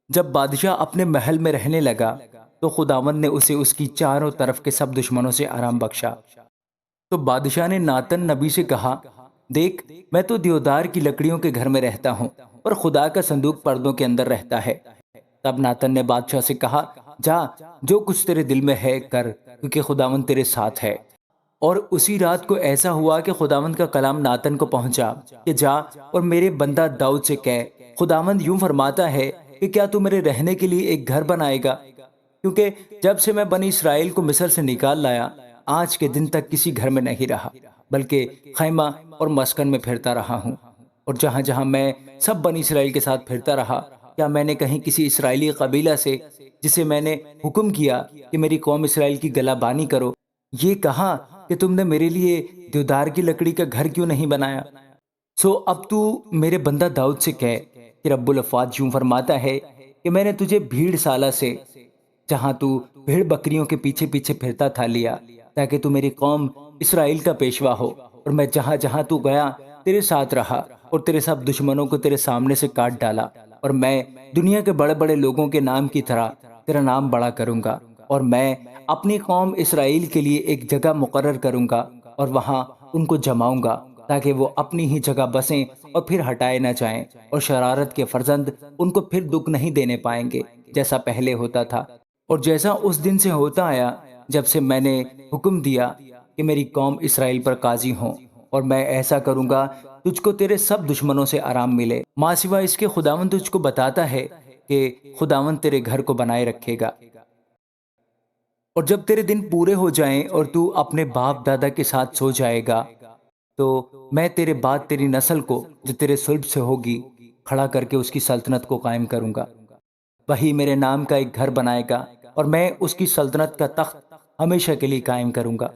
جب بادشاہ اپنے محل میں رہنے لگا تو خداوند نے اسے اس کی چاروں طرف کے سب دشمنوں سے آرام بخشا۔ تو بادشاہ نے ناتن نبی سے کہا، دیکھ، میں تو دیودار کی لکڑیوں کے گھر میں رہتا ہوں، پر خدا کا صندوق پردوں کے اندر رہتا ہے۔ تب ناتن نے بادشاہ سے کہا، جا، جو کچھ تیرے دل میں ہے کر، کیونکہ خداوند تیرے ساتھ ہے۔ اور اسی رات کو ایسا ہوا کہ خداوند کا کلام ناتن کو پہنچا کہ جا اور میرے بندہ داؤد سے کہہ، خداوند یوں فرماتا ہے کہ کیا تو میرے رہنے کے لیے ایک گھر بنائے گا؟ کیونکہ جب سے میں بنی اسرائیل کو مصر سے نکال لایا، آج کے دن تک کسی گھر میں نہیں رہا، بلکہ خیمہ اور مسکن میں پھرتا رہا ہوں۔ اور جہاں جہاں میں سب بنی اسرائیل کے ساتھ پھرتا رہا، کیا میں نے کہیں کسی اسرائیلی قبیلہ سے، جسے میں نے حکم کیا کہ میری قوم اسرائیل کی گلہ بانی کرو، یہ کہا کہ تم نے میرے لیے دیودار کی لکڑی کا گھر کیوں نہیں بنایا؟ سو اب تو میرے بندہ داؤد سے کہہ کہ رب الافواج یوں فرماتا ہے کہ میں نے تجھے بھیڑ سالہ سے، جہاں تو بھیڑ بکریوں کے پیچھے پیچھے پھرتا تھا، لیا، تاکہ تو میری قوم اسرائیل کا پیشوا ہو، اور میں جہاں جہاں تو گیا تیرے ساتھ رہا، اور تیرے سب دشمنوں کو تیرے سامنے سے کاٹ ڈالا، اور میں دنیا کے بڑے بڑے لوگوں کے نام کی طرح تیرا نام بڑا کروں گا، اور میں اپنی قوم اسرائیل کے لیے ایک جگہ مقرر کروں گا، اور وہاں ان کو جماؤں گا، تاکہ وہ اپنی ہی جگہ بسیں اور پھر ہٹائے نہ جائیں، اور شرارت کے فرزند ان کو پھر دکھ نہیں دینے پائیں گے، جیسا پہلے ہوتا تھا اور جیسا اس دن سے ہوتا آیا جب سے میں نے حکم دیا کہ میری قوم اسرائیل پر قاضی ہوں۔ اور میں ایسا کروں گا تجھ کو تیرے سب دشمنوں سے آرام ملے، ماں سوا اس کے خداوند تجھ کو بتاتا ہے کہ خداوند تیرے گھر کو بنائے رکھے گا۔ اور جب تیرے دن پورے ہو جائیں اور تو اپنے باپ دادا کے ساتھ سو جائے گا، تو میں تیرے بعد تیری نسل کو جو تیرے صلب سے ہوگی کھڑا کر کے اس کی سلطنت کو قائم کروں گا۔ وہی میرے نام کا ایک گھر بنائے گا، اور میں اس کی سلطنت کا تخت ہمیشہ کے لیے قائم کروں گا،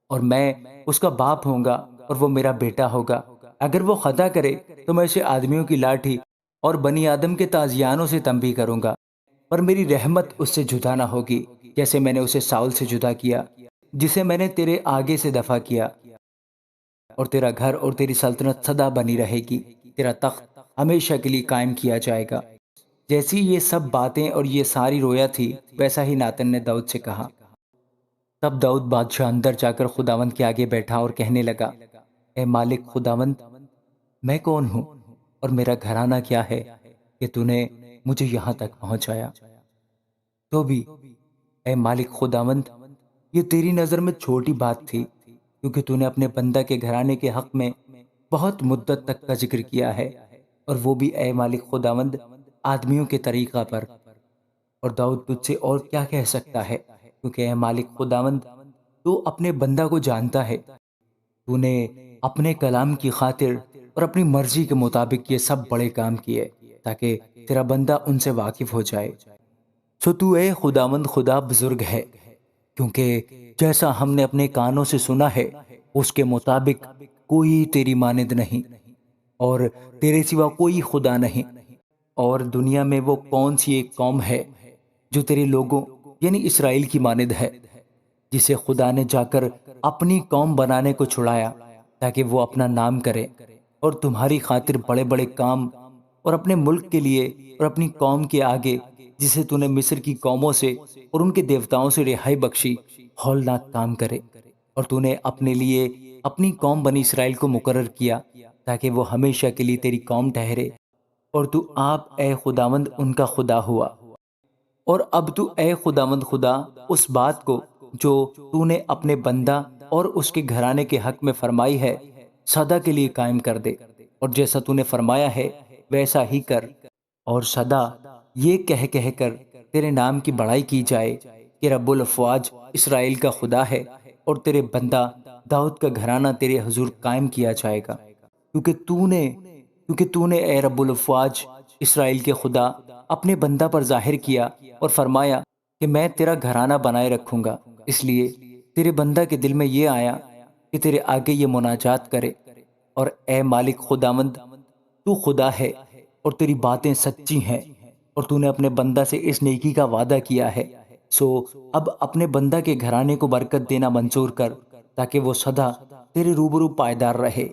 اور میں اس کا باپ ہوں گا اور وہ میرا بیٹا ہوگا۔ اگر وہ خطا کرے تو میں اسے آدمیوں کی لاٹھی اور بنی آدم کے تازیانوں سے تنبیہ کروں گا، پر میری رحمت اس سے جدا نہ ہوگی، جیسے میں نے اسے ساؤل سے جدا کیا، جسے میں نے تیرے آگے سے دفع کیا۔ اور تیرا گھر اور تیری سلطنت سدا بنی رہے گی، تیرا تخت ہمیشہ کے لیے قائم کیا جائے گا۔ جیسی یہ سب باتیں اور یہ ساری رویا تھی، ویسا ہی ناتن نے داؤد سے کہا۔ تب داؤد بادشاہ اندر جا کر خداوند کے آگے بیٹھا اور کہنے لگا، اے مالک خداوند، میں کون ہوں اور میرا گھرانہ کیا ہے کہ تو نے مجھے یہاں تک پہنچایا؟ تو بھی اے مالک خداوند، یہ تیری نظر میں چھوٹی بات تھی، کیونکہ تو نے اپنے بندہ کے گھرانے کے حق میں بہت مدت تک کا ذکر کیا ہے، اور وہ بھی اے مالک خداوند آدمیوں کے طریقہ پر۔ اور داؤد تجھ سے اور کیا کہہ سکتا ہے، کیونکہ اے مالک خداوند تو اپنے بندہ کو جانتا ہے، تو نے اپنے کلام کی خاطر اور اپنی مرضی کے مطابق یہ سب بڑے کام کیے، تاکہ تیرا بندہ ان سے واقف ہو جائے۔ سو تو اے خداوند خدا بزرگ ہے، کیونکہ جیسا ہم نے اپنے کانوں سے سنا ہے، اس کے مطابق کوئی تیری مانند نہیں، اور تیرے سوا کوئی خدا نہیں۔ اور دنیا میں وہ کون سی ایک قوم ہے جو تیرے لوگوں یعنی اسرائیل کی مانند ہے، جسے خدا نے جا کر اپنی قوم بنانے کو چھڑایا تاکہ وہ اپنا نام کرے، اور تمہاری خاطر بڑے بڑے کام، اور اپنے ملک کے لیے اور اپنی قوم کے آگے، جسے تو نے مصر کی قوموں سے اور ان کے دیوتاؤں سے رہائی بخشی، ہولناک کام کرے۔ اور تو نے اپنے لیے اپنی قوم بنی اسرائیل کو مقرر کیا تاکہ وہ ہمیشہ کے لیے تیری قوم ٹھہرے، اور تو آپ اے خداوند ان کا خدا ہوا۔ اور اب تو اے خداوند خدا اس بات کو جو تو نے اپنے بندہ اور اس کے گھرانے کے حق میں فرمائی ہے سدا کے لیے قائم کر دے، اور جیسا تو نے فرمایا ہے ویسا ہی کر، اور سدا یہ کہہ کر تیرے نام کی بڑائی کی جائے کہ رب الافواج اسرائیل کا خدا ہے، اور تیرے بندہ داؤد کا گھرانہ تیرے حضور قائم کیا جائے گا، کیونکہ تو نے اے رب الافواج اسرائیل کے خدا اپنے بندہ پر ظاہر کیا اور فرمایا کہ میں تیرا گھرانہ بنائے رکھوں گا۔ اس لیے تیرے بندہ کے دل میں یہ آیا کہ تیرے آگے یہ مناجات کرے۔ اور اے مالک خداوند، تو خدا ہے اور تیری باتیں سچی ہیں، اور تو نے اپنے بندہ سے اس نیکی کا وعدہ کیا ہے، سو اب اپنے بندہ کے گھرانے کو برکت دینا منظور کر، تاکہ وہ سدا تیرے روبرو پائیدار رہے،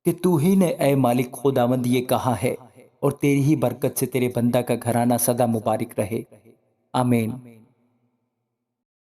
کہ تو ہی نے اے مالک خداوند یہ کہا ہے اور تیری ہی برکت سے تیرے بندہ کا گھرانہ سدا مبارک رہے، آمین۔